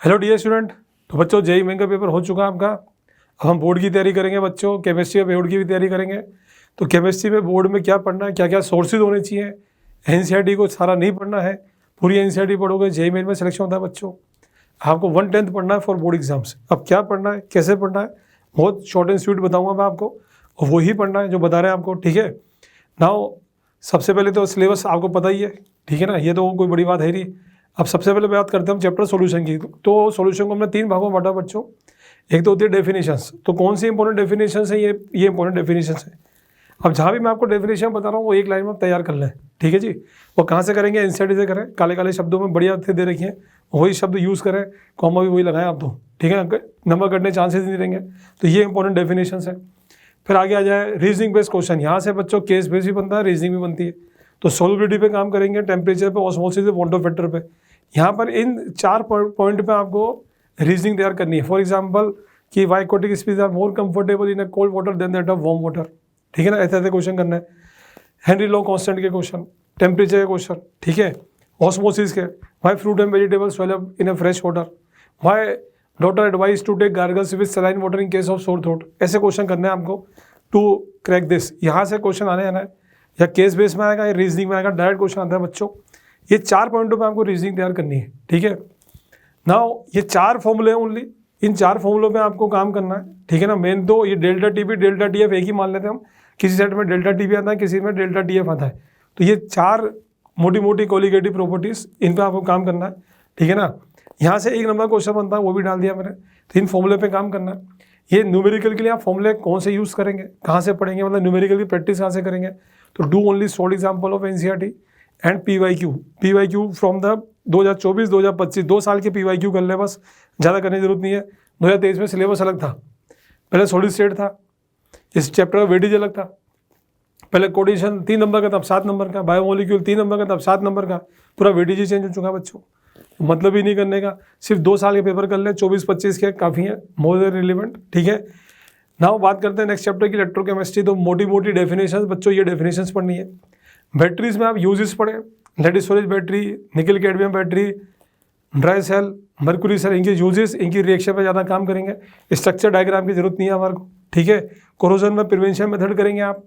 Hello dear student. तो बच्चों JEE main का पेपर हो चुका है आपका। अब हम बोर्ड की तैयारी करेंगे बच्चों, केमिस्ट्री का बोर्ड की भी तैयारी करेंगे। तो केमिस्ट्री में बोर्ड में क्या पढ़ना है, क्या क्या सोर्सेज होने चाहिए। एनसीईआरटी को सारा नहीं पढ़ना है, पूरी एनसीईआरटी पढ़ोगे जेईई मेन में सिलेक्शन होता है बच्चों। आपको 1/10 पढ़ना है फॉर बोर्ड एग्जाम्स। अब क्या पढ़ना है, कैसे पढ़ना है, बहुत शॉर्ट एंड स्वीट बताऊँगा मैं आपको, और वही पढ़ना है जो बता रहे हैं आपको, ठीक है। नाउ सबसे पहले तो सिलेबस आपको पता ही है, ठीक है ना, ये तो कोई बड़ी बात है नहीं। अब सबसे पहले बात करते हैं हम चैप्टर सॉल्यूशन की। तो सॉल्यूशन को हमने 3 भागों में बांटा बच्चों। एक तो होती है डेफिनेशंस। तो कौन सी इंपॉर्टेंट डेफिनेशंस है, ये इंपॉर्टेंट डेफिनेशंस है। अब जहाँ भी मैं आपको डेफिनेशन बता रहा हूँ वो एक लाइन में तैयार कर लें, ठीक है जी। वो कहाँ से करेंगे, एनसीईआरटी से करें। काले काले शब्दों में बढ़िया अर्थ दे रखी हैं, वही शब्द यूज़ करें, कॉमा भी वही लगाएं आप तो, ठीक है ना, नंबर कटने चांसेस नहीं रहेंगे। तो ये इंपॉर्टेंट डेफिनेशंस है। फिर आगे आ जाए रीजनिंग बेस्ड क्वेश्चन। यहाँ से बच्चों केस बेस भी बनता है, रीजनिंग भी बनती है। तो सोलबिलिटी पे काम करेंगे, टेम्परेचर पे, ऑस्मोसिस पे, वाटर फैक्टर पे। यहाँ पर इन 4 पॉइंट पे आपको रीजनिंग तैयार करनी है। फॉर एग्जांपल कि why aquatic species are more comfortable in a cold water than that of warm water, ठीक है ना, ऐसे ऐसे क्वेश्चन करना है। हेनरी लॉ कांस्टेंट के क्वेश्चन, टेम्परेचर के क्वेश्चन, ठीक है, ऑस्मोसिस के, why fruit and vegetables swell in a fresh water, why doctor advise to take gargles with saline water in case of sore throat. ऐसे क्वेश्चन करने हैं आपको टू क्रैक दिस। यहाँ से क्वेश्चन आने आना है, या केस बेस में आएगा या रीजनिंग में आएगा, डायरेक्ट क्वेश्चन आता है बच्चों। ये 4 पॉइंटों पे आपको रीजनिंग तैयार करनी है, ठीक है। नाउ ये 4 फॉर्मूले हैं ओनली, इन 4 फॉर्मूलों पे आपको काम करना है, ठीक है ना। मेन तो ये डेल्टा टीपी डेल्टा टीएफ एक ही मान लेते हैं हम। किसी सेट में डेल्टा टीपी आता है, किसी में डेल्टा टीएफ आता है। तो ये 4 मोटी मोटी कोलिगेटिव प्रॉपर्टीज, इन पर आपको काम करना है, ठीक है ना। यहाँ से 1 नंबर क्वेश्चन बनता है, वो भी डाल दिया मैंने। तो इन फॉर्मूले पे काम करना है। ये न्यूमेरिकल के लिए आप फॉर्मूले कौन से यूज़ करेंगे, कहाँ से पढ़ेंगे, मतलब न्यूमेरिकल की प्रैक्टिस कहाँ से करेंगे। तो do only solved example of NCERT and PYQ from the 2024-2025 2 साल के पीवाईक्यू कर ले बस, ज़्यादा करने की जरूरत नहीं है। 2023 में सिलेबस अलग था, पहले सॉलिड स्टेट था, इस चैप्टर का वेटेज अलग था। पहले कोऑर्डिनेशन 3 नंबर का था, अब 7 नंबर का, बायोमोलिक्यूल 3 नंबर का था, अब 7 नंबर का, पूरा वेटेज ही चेंज हो चुका है बच्चों। मतलब ही नहीं करने का, सिर्फ 2 साल के पेपर कर ले, 24-25 के काफ़ी है, मोर देन रिलेवेंट, ठीक है। नाउ बात करते हैं नेक्स्ट चैप्टर की, इलेक्ट्रोकेमिस्ट्री। तो मोटी मोटी डेफिनेशंस बच्चों, ये डेफिनेशंस पढ़नी है। बैटरीज में आप यूजेस पढ़ें, lead storage battery, nickel cadmium battery, dry cell, mercury cell, इनके यूजेस, इनकी रिएक्शन पे ज़्यादा काम करेंगे। स्ट्रक्चर डायग्राम की जरूरत नहीं है हमारे को, ठीक है। कोरोजन में प्रिवेंशन मेथड करेंगे आप,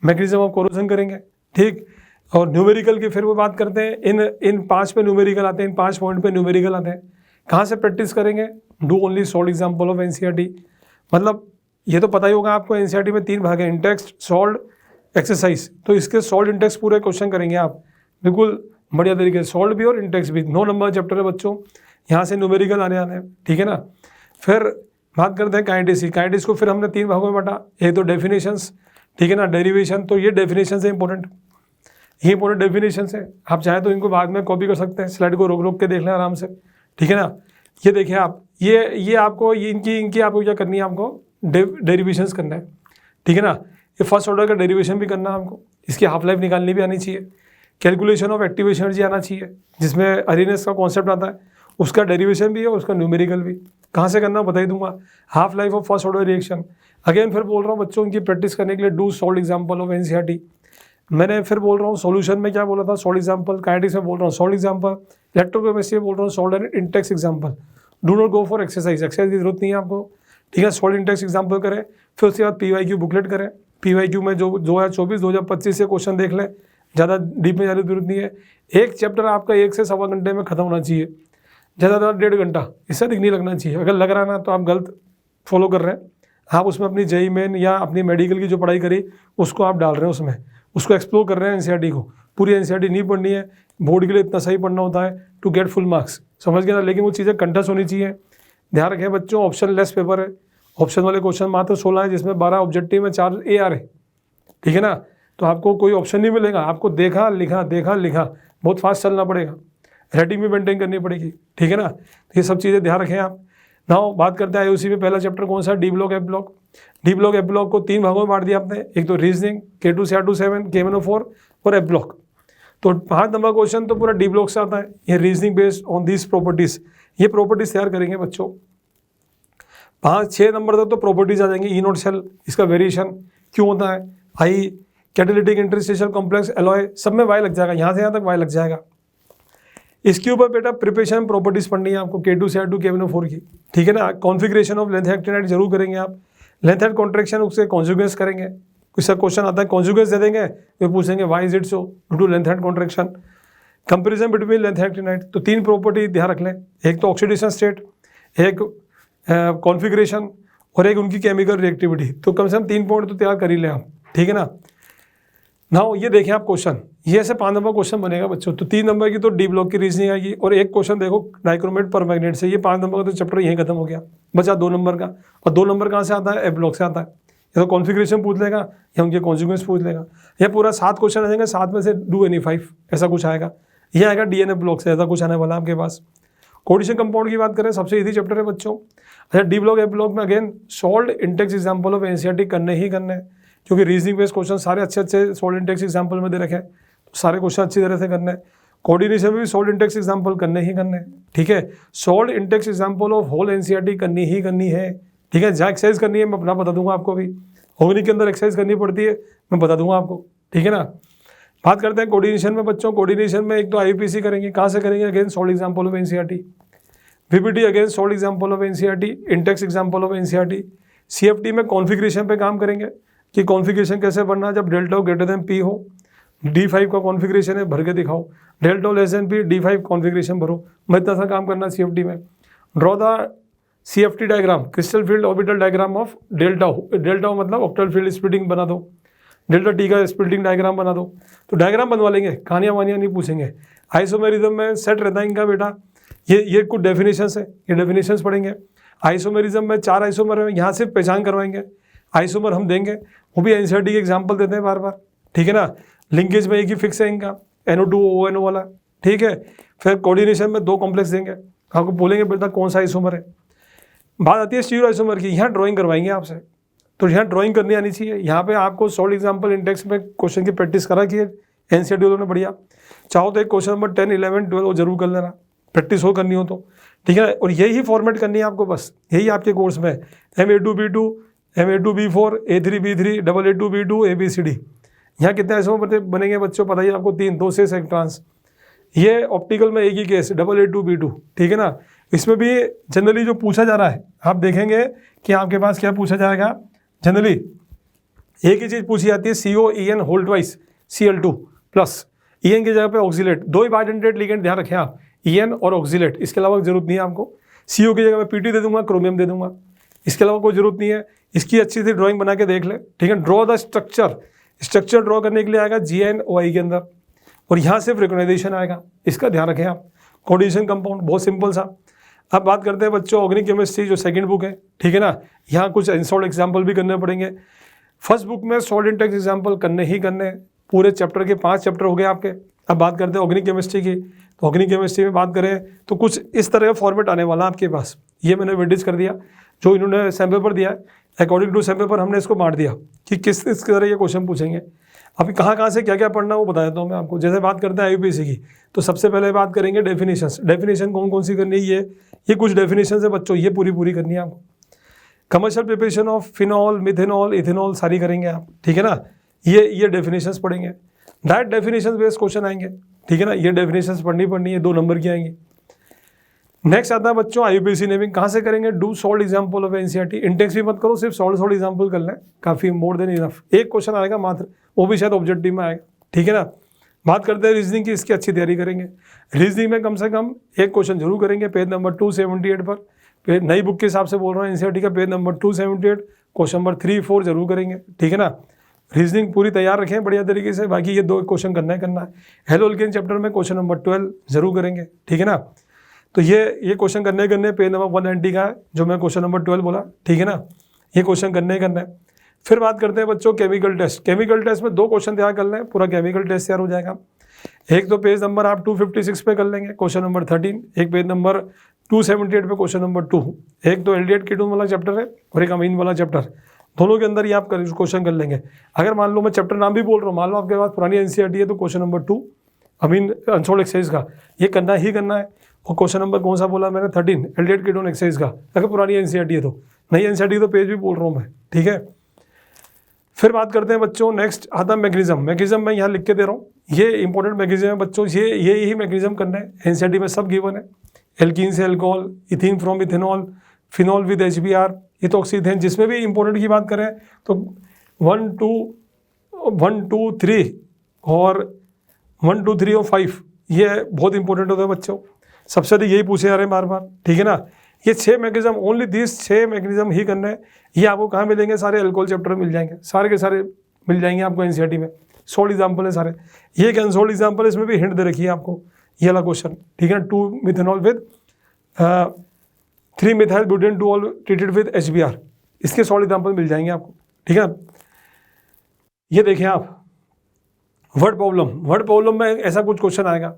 मैकेनिज्म ऑफ कोरोजन करेंगे, ठीक। और न्यूमेरिकल की फिर वो बात करते हैं, इन 5 पे न्यूमेरिकल आते हैं, इन 5 पॉइंट पे न्यूमेरिकल आते हैं। कहाँ से प्रैक्टिस करेंगे, do only solved example of NCERT. मतलब ये तो पता ही होगा आपको, एनसीईआरटी में 3 भाग हैं, इंटेक्स्ट, सॉल्ड, एक्सरसाइज। तो इसके सॉल्ड इंटेक्स पूरे क्वेश्चन करेंगे आप बिल्कुल बढ़िया तरीके से, सॉल्ड भी और इंटेक्स भी। 9 नंबर चैप्टर है बच्चों, यहाँ से न्यूमेरिकल आने हैं, ठीक है ना। फिर बात करते हैं काइनेटिक्स। काइनेटिक्स को फिर हमने 3 भागों में बांटा, एक तो डेफिनेशंस, ठीक है ना, डेरिवेशन। तो ये डेफिनेशन है इंपॉर्टेंट, ये इंपॉर्टेंट डेफिनेशन है। आप चाहे तो इनको बाद में कॉपी कर सकते हैं, स्लाइड को रोक रोक के देख लें आराम से, ठीक है ना। ये देखिए आप, ये आपको इनकी आपको क्या करनी है, आपको डेरिवेशंस करना है, ठीक है ना। ये फर्स्ट ऑर्डर का डेरिवेशन भी करना है हमको, इसकी हाफ लाइफ निकालनी भी आनी चाहिए। कैलकुलेशन ऑफ एक्टिवेशन एनर्जी आना चाहिए, जिसमें अरीनेस का कॉन्सेप्ट आता है, उसका डेरिवेशन भी है, उसका न्यूमेरिकल भी। कहाँ से करना बता ही दूंगा। Half life of first order reaction, again फिर बोल रहा हूँ बच्चों, इनकी प्रैक्टिस करने के लिए do solved example of NCERT. मैंने फिर बोल रहा हूँ सॉल्यूशन में क्या बोला था, सॉल्ड एग्जाम्पल। काइनेटिक्स में बोल रहा हूँ सॉल्ड एग्जाम्पल, इलेक्ट्रोकेमिस्ट्री में बोल रहा हूँ solved and intext example. Do not go for exercise, exercise की जरूरत नहीं है आपको, ठीक है। सॉल्ड इंटेक्स एग्जाम्पल करें, फिर उसके बाद पीवाईक्यू बुकलेट करें। पीवाईक्यू में जो 2024-2025 से क्वेश्चन देख लें, ज़्यादा डीप में जाने की जरूरत नहीं है। एक चैप्टर आपका 1 से सवा घंटे में खत्म होना चाहिए, ज़्यादा 1.5 घंटा, इससे अधिक नहीं लगना चाहिए। अगर लग रहा है ना तो आप गलत फॉलो कर रहे हैं। आप उसमें अपनी जेईई मेन या अपनी मेडिकल की जो पढ़ाई करी उसको आप डाल रहे हैं उसमें, उसको एक्सप्लोर कर रहे हैं एनसीईआरटी को। पूरी एनसीईआरटी नहीं पढ़नी है, बोर्ड के लिए इतना सही पढ़ना होता है टू गेट फुल मार्क्स, समझ गया ना। लेकिन वो चीज़ें कंठस्थ होनी चाहिए। ध्यान रखें बच्चों, ऑप्शन लेस पेपर है, ऑप्शन वाले क्वेश्चन मात्र 16 है, जिसमें 12 ऑब्जेक्टिव में 4 AR है, ठीक है ना। तो आपको कोई ऑप्शन नहीं मिलेगा, आपको देखा लिखा बहुत फास्ट चलना पड़ेगा, राइटिंग भी मेंटेन करनी पड़ेगी, ठीक है ना। तो ये सब चीज़ें ध्यान रखें आप। नाउ बात करते हैं आईओसी में, पहला चैप्टर कौन सा, D block F block. D block F block को 3 भागों में बांट दिया आपने, एक तो रीजनिंग, K2 से R27, K104 और एफ ब्लॉक। तो 5 नंबर क्वेश्चन तो पूरा डी ब्लॉक से आता है। ये reasoning based on this properties, ये प्रॉपर्टीज तैयार करेंगे बच्चों। 5-6 नंबर तक तो प्रॉपर्टीज आ जाएंगी। ई नोट सेल, इसका वेरिएशन क्यों होता है, आई कैटालिटिक इंटरस्टेशियल कॉम्प्लेक्स एलॉय, सब में वाई लग जाएगा, यहाँ से यहाँ तक वाई लग जाएगा। इसके ऊपर बेटा प्रिपरेशन प्रॉपर्टीज पढ़नी है आपको K2 CR2 KNO4 की, ठीक है ना। कॉन्फिग्रेशन ऑफ लेंथ एक्टिनाइड जरूर करेंगे आप, लेंथ एंड कॉन्ट्रैक्शन उसके कॉन्जुगेंस करेंगे, कुछ क्वेश्चन आता है कॉन्जुगेंस दे देंगे, फिर पूछेंगे why is it so due to length and contraction. Comparison between length actinide, तो 3 प्रॉपर्टी ध्यान रख लें, एक तो ऑक्सीडेशन स्टेट, एक कॉन्फिग्रेशन और एक उनकी केमिकल रिएक्टिविटी। तो कम से कम 3 पॉइंट तो तैयार कर ही लें आप, ठीक है ना। नाउ ये देखें आप क्वेश्चन, ये ऐसे 5 नंबर क्वेश्चन बनेगा बच्चों। तो 3 नंबर की तो डी ब्लॉक की रीजनिंग आएगी और एक क्वेश्चन देखो डाइक्रोमेट पर मैग्नेट से, ये 5 नंबर का तो चैप्टर यहीं खत्म हो गया, बचा 2 नंबर का। और 2 नंबर कहाँ से आता है? ए ब्लॉक से आता है। या तो कॉन्फिग्रेशन पूछ लेगा या उनके कॉन्जुगेंस पूछ लेगा, या पूरा 7 क्वेश्चन आ जाएंगे, 7 में से डू एनी 5 ऐसा कुछ आएगा। ये आएगा डीएनए ब्लॉक से, ऐसा कुछ आने वाला आपके पास। कोऑर्डिनेशन कंपाउंड की बात करें, सबसे इजी चैप्टर है बच्चों। अच्छा, डी ब्लॉक ए ब्लॉक में again salt intext example of NCERT करने ही करने, क्योंकि रीजनिंग बेस्ड क्वेश्चन सारे अच्छे सॉल्ट इंटेक्स एग्जाम्पल में दे रखे हैं, तो सारे क्वेश्चन अच्छी तरह से करने। कोऑर्डिनेशन में भी सॉल्ट इंटेक्स एग्जाम्पल करने ही करने, ठीक है। Solved intext example of whole NCERT करनी ही करनी है, ठीक है। जहाँ एक्सरसाइज करनी है मैं अपना बता दूंगा आपको, भी होगनी के अंदर एक्सरसाइज करनी पड़ती है, मैं बता दूंगा आपको, ठीक है ना। बात करते हैं कोऑर्डिनेशन में बच्चों। कोऑर्डिनेशन में एक तो आईयूपीसी करेंगे, कहाँ से करेंगे? Again salt example of NCERT. VPT again salt example of NCERT, Intex example of NCERT. CFT में कॉन्फिग्रेशन पे काम करेंगे कि कॉन्फिग्रेशन कैसे बनना जब डेल्टा ग्रेटर देन पी हो। D5 का कॉन्फिग्रेशन है, भर के दिखाओ। Delta less than P, D5 configuration भरो। मैं इतना सा काम करना सीएफटी में। Draw the CFT diagram, crystal filled orbital diagram of delta. Delta मतलब ऑक्टल फील्ड स्प्लिटिंग बना दो, डेल्टा टी का स्प्लिटिंग डायग्राम बना दो। तो डायग्राम बनवा लेंगे, कहानियाँ वानियाँ नहीं पूछेंगे। आइसोमेरिज्म में सेट रहता है इनका बेटा, ये कुछ डेफिनेशंस है, ये डेफिनेशंस पढ़ेंगे। आइसोमेरिज्म में 4 आइसोमर है, यहाँ सिर्फ पहचान करवाएंगे। आइसोमर हम देंगे, वो भी एनसीईआरटी के एग्जाम्पल देते हैं बार बार, ठीक है ना। लिंकेज में एक ही फिक्स है इनका, NO2 ONO वाला, ठीक है। फिर कोऑर्डिनेशन में 2 कॉम्प्लेक्स देंगे, आपको बोलेंगे बेटा कौन सा आइसोमर है। बात आती है स्टीरियो आइसोमर की, यहाँ ड्राइंग करवाएंगे आपसे, तो यहाँ ड्राइंग करनी आनी चाहिए। यहाँ पे आपको सॉल्ट एग्जाम्पल इंडेक्स में क्वेश्चन की प्रैक्टिस करा कि एनसीईआरटी वालों ने बढ़िया। चाहो तो एक क्वेश्चन नंबर 10, 11, 12 वो जरूर कर लेना, प्रैक्टिस हो करनी हो तो, ठीक है। और यही फॉर्मेट करनी है आपको, बस यही आपके कोर्स में MA2B2, MA2B4, A3B3, AA2B2, ABCD। यहाँ कितने आइसोमर बनेंगे बच्चों पता ही आपको? 3, 2 से एक ट्रांस। ये ऑप्टिकल में एक ही केस AA2B2, ठीक है ना। इसमें भी जनरली जो पूछा जा रहा है, आप देखेंगे कि आपके पास क्या पूछा जाएगा। जनरली एक ही चीज़ पूछी जाती है, COEN होल ट्वाइस Cl2 प्लस, EN की जगह पे ऑक्सीलेट। 2 ही बाइडेंटेट लिगेंड ध्यान रखें आप, EN और ऑक्सीलेट, इसके अलावा जरूरत नहीं है आपको। CO की जगह मैं PT दे दूंगा, क्रोमियम दे दूंगा, इसके अलावा कोई जरूरत नहीं है। इसकी अच्छी सी ड्राइंग बना के देख ले, ठीक है। ड्रॉ द स्ट्रक्चर ड्रॉ करने के लिए आएगा GNOI के अंदर, और यहाँ सिर्फ रिकॉग्नाइजेशन आएगा, इसका ध्यान रखें आप। कोऑर्डिनेशन कंपाउंड बहुत सिंपल सा। अब बात करते हैं बच्चों ऑर्गेनिक केमिस्ट्री, जो सेकंड बुक है, ठीक है ना। यहाँ कुछ सॉल्ट एग्जाम्पल भी करने पड़ेंगे। फर्स्ट बुक में सॉल्ट इंटेक्स एग्जाम्पल करने ही करने, पूरे चैप्टर के 5 चैप्टर हो गए आपके। अब बात करते हैं ऑर्गेनिक केमिस्ट्री की। तो ऑर्गेनिक केमिस्ट्री में बात करें तो कुछ इस तरह का फॉर्मेट आने वाला आपके पास। ये मैंने वेटेज कर दिया, जो इन्होंने सैम पेपर दिया है, अकॉर्डिंग टू सैम पेपर हमने इसको बांट दिया कि किस तरह ये क्वेश्चन पूछेंगे। अभी कहाँ से क्या क्या पढ़ना वो बता देता हूँ मैं आपको। जैसे बात करते हैं आईयूपीसी की, तो सबसे पहले बात करेंगे डेफिनेशंस। डेफिनेशन कौन सी करनी है, ये कुछ डेफिनेशन है बच्चों, ये पूरी करनी है आपको। Commercial preparation of phenol, methanol, ethanol सारी करेंगे आप, ठीक है ना। ये डेफिनेशंस पढ़ेंगे। डायरेक्ट डेफिनेशन बेस्ड क्वेश्चन आएंगे, ठीक है ना। ये डेफिनेशंस पढ़नी है, 2 नंबर की आएंगी। नेक्स्ट आता है बच्चों आईयूपीसी नेमिंग, कहाँ से करेंगे? Do salt example of NCERT. Intex भी मत करो, सिर्फ सॉल्ट एग्जाम्पल कर लें, काफ़ी मोर देन इनफ। एक क्वेश्चन आएगा मात्र, वो भी शायद ऑब्जेक्टिव में आएगा, ठीक है ना। बात करते हैं रीजनिंग की, इसकी अच्छी तैयारी करेंगे। रीजनिंग में कम से कम एक क्वेश्चन जरूर करेंगे, पेज नंबर 278 पर। नई बुक के हिसाब से बोल रहा हूँ, एनसीईआरटी का पेज नंबर 278, क्वेश्चन नंबर 3, 4 जरूर करेंगे, ठीक है ना। रीजनिंग पूरी तैयार रखें बढ़िया तरीके से। बाकी ये 2 क्वेश्चन करना है। हेलो अल्केन चैप्टर में क्वेश्चन नंबर 12 जरूर करेंगे, ठीक है ना। तो ये क्वेश्चन करने पेज नंबर 190 का है, जो मैं क्वेश्चन नंबर 12 बोला, ठीक है ना। ये क्वेश्चन करने फिर बात करते हैं बच्चों केमिकल टेस्ट। केमिकल टेस्ट में 2 क्वेश्चन तैयार कर लें, पूरा केमिकल टेस्ट तैयार हो जाएगा। एक तो पेज नंबर आप 256 पे कर लेंगे, क्वेश्चन नंबर 13। एक पेज नंबर 278 पे क्वेश्चन नंबर 2। एक तो एल्डिहाइड कीटोन वाला चैप्टर है और एक अमीन वाला चैप्टर, दोनों के अंदर ही आप क्वेश्चन कर लेंगे। अगर मान लो मैं चैप्टर नाम भी बोल रहा हूँ, मान लो आपके पास पुरानी एनसीईआरटी है, तो क्वेश्चन नंबर 2 अमीन अनसोल्ड एक्सरसाइज का ये करना है। और क्वेश्चन नंबर कौन सा बोला मैंने? 13 एल्डिहाइड कीटोन एक्सरसाइज का। अगर पुरानी एनसीईआरटी है तो, नई एनसीईआरटी तो पेज भी बोल रहा हूँ मैं, ठीक है। फिर बात करते हैं बच्चों, नेक्स्ट आता है मैग्नीशियम। मैग्नीशियम मैं यहाँ लिख के दे रहा हूँ, ये इंपॉर्टेंट मैग्नीशियम है बच्चों, ये यही मैग्नीशियम करना है। एनसीईआरटी में सब गिवन है, एल्कीन से alcohol, ethene from ethanol, phenol with HBr, इथोक्सीथेन। जिसमें भी इंपॉर्टेंट की बात करें तो 1, 2, 3 और 1, 2, 3 और 5 ये बहुत इंपॉर्टेंट होता है बच्चों, सबसे अधिक यही पूछे जा रहे हैं बार बार, ठीक है ना। ये 6 मैकेनिज्म, ओनली दिस 6 मैकेनिज्म ही करना है। ये आपको कहाँ मिलेंगे, सारे अल्कोहल चैप्टर में मिल जाएंगे, सारे के सारे मिल जाएंगे आपको एनसीईआरटी में। 16 एग्जाम्पल है सारे, ये एक अनसोल्ड एग्जाम्पल है, इसमें भी हिंट दे रखी है आपको, ये वाला क्वेश्चन, ठीक है ना। 2 methanol with 3 methyl butane 2 all treated with HBr, इसके 16 एग्जाम्पल मिल जाएंगे आपको, ठीक है। ये देखें आप, वर्ड प्रॉब्लम में ऐसा कुछ क्वेश्चन आएगा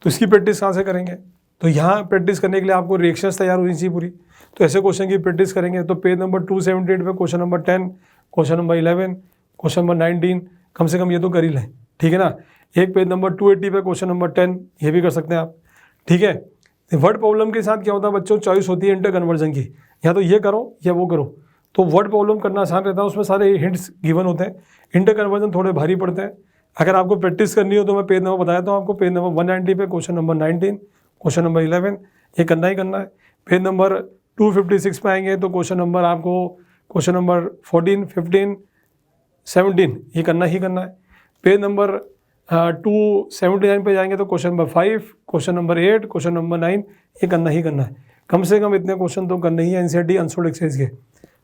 तो इसकी प्रैक्टिस कहाँ से करेंगे, तो यहाँ प्रैक्टिस करने के लिए आपको रिएक्शंस तैयार होनी चाहिए पूरी, तो ऐसे क्वेश्चन की प्रैक्टिस करेंगे। तो पेज नंबर 278 पे question number 10, question number 11, question number 19, कम से कम ये तो कर ही लें, ठीक है ना। एक पेज नंबर 280 पे क्वेश्चन नंबर 10, ये भी कर सकते हैं आप, ठीक है। वर्ड प्रॉब्लम के साथ क्या होता है बच्चों, चॉइस होती है इंटर कन्वर्जन की, या तो ये करो या वो करो। तो वर्ड प्रॉब्लम करना आसान रहता है, उसमें सारे हिंट्स गिवन होते हैं। इंटर कन्वर्जन थोड़े भारी पड़ते हैं। अगर आपको प्रैक्टिस करनी हो तो मैं पेज नंबर बताया था आपको, पेज नंबर 190 पे क्वेश्चन नंबर 19, क्वेश्चन नंबर 11, ये करना ही करना है। पेज नंबर 256 पे आएंगे तो क्वेश्चन नंबर आपको क्वेश्चन नंबर 14, 15, 17 ये करना ही करना है। पेज नंबर 279 पे जाएंगे तो question number 5, question number 8, question number 9 ये करना ही करना है। कम से कम इतने क्वेश्चन तो करने ही है एनसीईआरटी अनसोल्ड एक्सरसाइज के।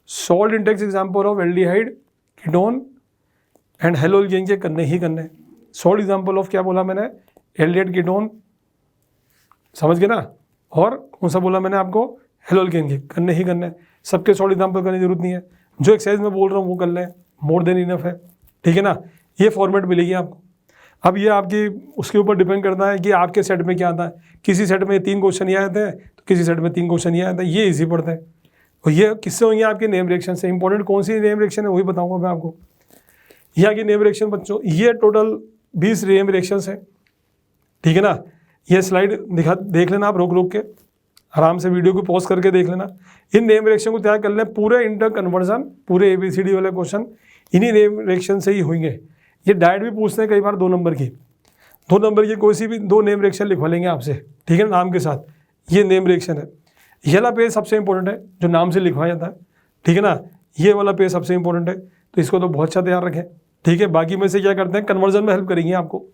Salt intext example of aldehyde, ketone and haloalkane के करने ही करने। सॉल्ट एग्जाम्पल ऑफ क्या बोला मैंने, एल्डिहाइड, कीटोन, समझ गए ना, और कौन सा बोला मैंने आपको, हेलोल्केन के करने ही करने। सबके सॉल्ट एग्जाम्पल करने की जरूरत नहीं है, जो एक्सरसाइज में बोल रहा हूँ वो कर लें, मोर देन इनफ है, ठीक है ना। ये फॉर्मेट मिलेगी आपको। अब ये आपकी उसके ऊपर डिपेंड करता है कि आपके सेट में क्या आता है। किसी सेट में 3 क्वेश्चन ये आते हैं तो किसी सेट में 3 क्वेश्चन ये आते हैं, ये इजी पड़ते हैं। और ये किससे होंगे, आपके नेम रिएक्शन से। इंपॉर्टेंट कौन सी नेम रिएक्शन है वही बताऊंगा मैं आपको। यहाँ की नेम रिएक्शन बच्चों, ये टोटल 20 नेम रिएक्शन है, ठीक है ना। ये स्लाइड देख लेना आप, रोक के आराम से वीडियो को पॉज करके देख लेना। इन नेम रिएक्शन को तैयार कर लें, पूरे इंटर कन्वर्जन, पूरे ABCD वाले क्वेश्चन इन्हीं नेम रिएक्शन से ही होंगे। ये डायरेक्ट भी पूछते हैं कई बार 2 नंबर की, 2 नंबर की कोई सी भी 2 नेम रिएक्शन लिखवा लेंगे आपसे, ठीक है, नाम के साथ। ये नेम रिएक्शन है। ये वाला पेज सबसे इंपॉर्टेंट है जो नाम से लिखवाया जाता है, ठीक है ना। ये वाला पेज सबसे इंपॉर्टेंट है, तो इसको तो बहुत अच्छा तैयार रखें, ठीक है। बाकी में से क्या करते हैं, कन्वर्जन में हेल्प करेंगे आपको।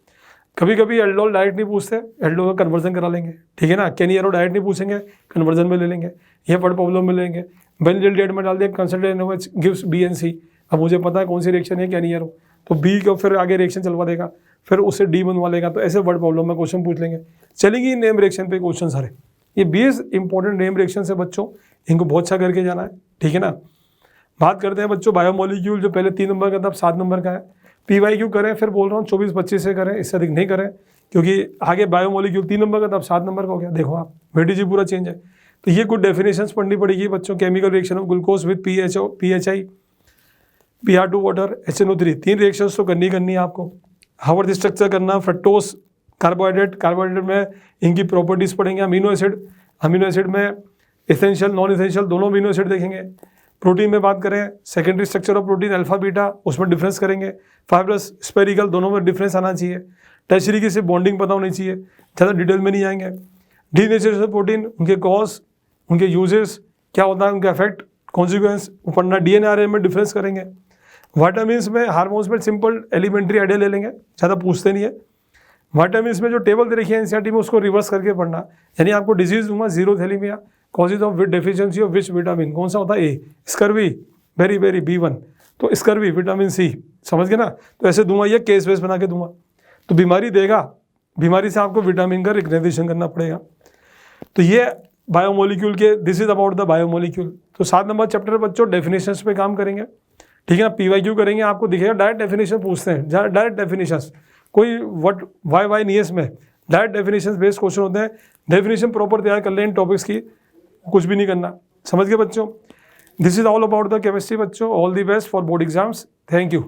कभी कभी एल्डोल डायरेक्ट नहीं पूछते, एल्डोल का कन्वर्जन करा लेंगे, ठीक है ना। कैनियरो डायरेक्ट नहीं पूछेंगे, कन्वर्जन में ले लेंगे। ये वर्ड प्रॉब्लम में लेंगे, बेंजील डेट में डाल दिया, consultant gives B and C। अब मुझे पता है कौन सी रिएक्शन है कैनियरो, तो B को फिर आगे रिएक्शन चलवा देगा, फिर उससे D बनवा लेगा। तो ऐसे वर्ड प्रॉब्लम में क्वेश्चन पूछ लेंगे। चलेंगी नेम रिएक्शन पे क्वेश्चन सारे। ये 20 इंपॉर्टेंट नेम रिएक्शन है बच्चों, इनको बहुत अच्छा करके जाना है, ठीक है ना। बात करते हैं बच्चों बायोमोलिक्यूल, जो पहले 3 नंबर का था, अब 7 नंबर का है। PYQ करें, फिर बोल रहा हूँ 24-25 से करें, इससे अधिक नहीं करें, क्योंकि आगे बायोमोलिक्यूल 3 नंबर का था, अब 7 नंबर का हो गया। देखो आप, वेटेज पूरा चेंज है। तो ये कुछ डेफिनेशंस पढ़नी पड़ेगी बच्चों। Chemical reaction of glucose with PHI, PR2 water, HNO3, 3 reactions तो करनी है आपको। हार्वर्ड स्ट्रक्चर करना, फ्रक्टोज, कार्बोहाइड्रेट में इनकी प्रॉपर्टीज पढ़ेंगे। अमीनो एसिड में एसेंशियल, नॉन एसेंशियल दोनों अमीनो एसिड देखेंगे। प्रोटीन में बात करें, secondary structure of protein alpha beta, उसमें डिफरेंस करेंगे। फाइब्रस, स्पेरिकल, दोनों में डिफरेंस आना चाहिए। टर्शियरी की सिर्फ बॉन्डिंग पता होनी चाहिए, ज़्यादा डिटेल में नहीं आएंगे। डीनेचरेशन प्रोटीन, उनके कॉज, उनके यूजेस, क्या होता है, उनका इफेक्ट, कॉन्सिक्वेंस पढ़ना। DNA में डिफरेंस करेंगे। विटामिन्स में, हार्मोन्स में सिंपल एलिमेंट्री आइडिया ले लेंगे, ज़्यादा पूछते नहीं है। विटामिन्स में जो टेबल दे रखी है एनसीईआरटी में, उसको रिवर्स करके पढ़ना। यानी आपको डिजीज दूंगा, xerophthalmia, causes of deficiency of which vitamin, कौन सा होता है, ए, स्कर्वी, वेरी B1, तो स्कर्वी, विटामिन C, समझ गए ना। तो ऐसे दूंगा, ये केस बेस बना के दूंगा। तो बीमारी देगा, बीमारी से आपको विटामिन का रिकग्नाइजेशन करना पड़ेगा। तो ये बायोमोलिक्यूल के, this is about the biomolecule. तो 7 नंबर चैप्टर बच्चों डेफिनेशंस पे काम करेंगे, ठीक है ना। PYQ करेंगे, आपको दिखेगा डायरेक्ट डेफिनेशन पूछते हैं, डायरेक्ट डेफिनेशंस, कोई व्हाट वाई नहीं है इसमें, डायरेक्ट डेफिनेशंस बेस्ड क्वेश्चन होते हैं। डेफिनेशन प्रॉपर तैयार कर लें इन टॉपिक्स की, कुछ भी नहीं करना, समझ गए बच्चों। This is all about the chemistry बच्चों। All the best for board exams, thank you.